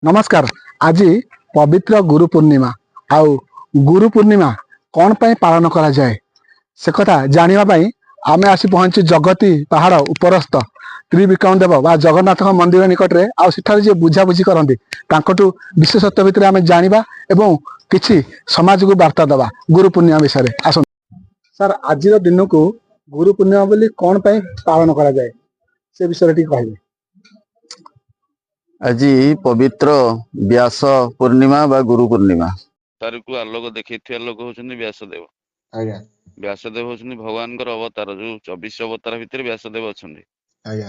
नमस्कार। आज पवित्र गुरु पूर्णिमा आउ गुरु पूर्णिमा कौन पाई पालन करा जाए से कथा जानापी आम आसी पहुंची जगती पहाड़ उपरस्थ त्रिविक्रम देव बा जगन्नाथ मंदिर निकट में आठ बुझाबुझी करती विशेषत्व भितर आम जाना एवं किसी समाज को वार्ता दवा गुरु पूर्णिमा विषय आस सर आज दिन को गुरु पूर्णिमा बोली कौन पाई पालन करा जाए से विषय टी कहे। आज पवित्र व्यास पूर्णिमा बा गुरु पूर्णिमा तार को आलोक देखा लोक होचंदी व्यासदेव। आज्ञा व्यासदेव होचंदी भगवान अवतार जो 24 अवतार भितर व्यासदेव अछंदी। आज्ञा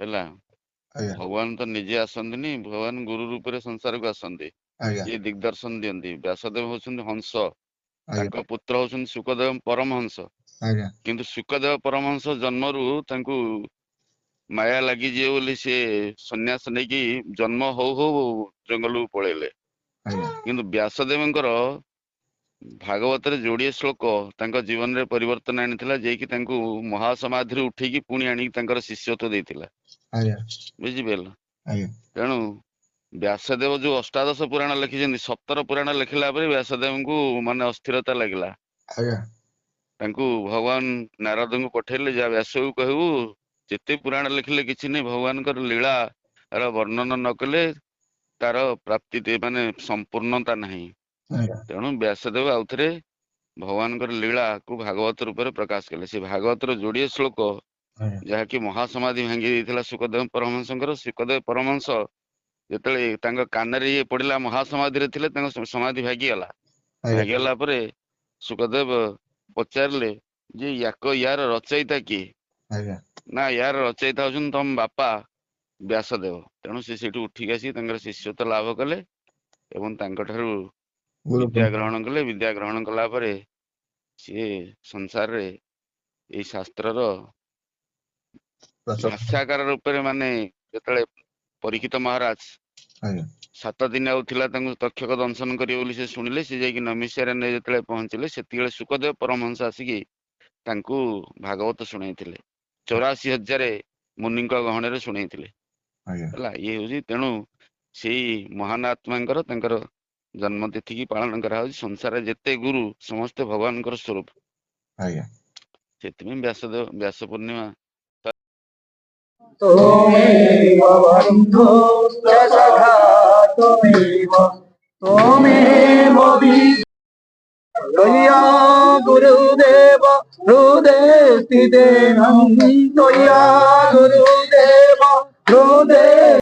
हैला भगवान तो निजे आसंदिनी, भगवान गुरु रूप में संसार को आसंदी, ये दिग्दर्शन दियंती। व्यासदेव होचंदी हंस, तांको पुत्र होचंदी सुखदेव परमहंस। किंतु सुखदेव परमहंस जन्मरू तांको माया लगी जे बोली से सन्यास नहीं कि जन्म हो जंगल पलैले। किंतु व्यासदेवंकर भागवत जोड़े श्लोक तांको जीवन रे परिवर्तन आनीथिला, जे कि तांको महासमाधि उठेकी पुणी आनी तांकर शिष्यत्व देथिला। बुझिपेल। तेणु व्यासदेव जो अष्टादश पुराण लिखिछन्ति, 17 पुराण लिखिला परे व्यासदेव को माने अस्थिरता लगिला। तांको भगवान नारद को पठेले, जा व्यास को कहू जिते पुराण लिखिले किसी नहीं, भगवान लीला वर्णन न कले तार प्राप्ति माने संपूर्णता नहीं। तेणु व्यासदेव आउ थे भगवान लीला को भागवत रूप में प्रकाश कले। से भागवत जोड़े श्लोक जहाँकि महासमाधि भांगी देथिला सुखदेव परमहंस। सुखदेव परमहंस जिते कान ये पड़ा महासमाधि रे थिले, समाधि भांगीगला। भांगीगला परे सुखदेव पचारे जे यार रचयिता किए ना, यार रचयिता होचन तम बापा व्यासदेव। तेणु से उठिक आसी शिष्यत्व लाभ कले एवं विद्या ग्रहण कले। विद्या ग्रहण कला परे सी संसार रे ए शास्त्र भाष्याकार रूप में माने जतले परीक्षित महाराज 7 दिन आउथिला तक्षक दंशन करिवे बोली से सुनिले। से जाई नमिषार ने जतले पहुंचले, सेतिले सुखदेव परमहंस आसिकी तांकू भागवत शुणाइथिले। 84,000 मुनि गहण शुणी ये हूँ। तेणु से महान आत्मा जन्म तिथि की पालन करा संसार जिते गुरु समस्ते भगवान स्वरूप। से व्यासदेव व्यास पूर्णिमा गुरुदेव हृदय स्थिते गुरुदेव हृदय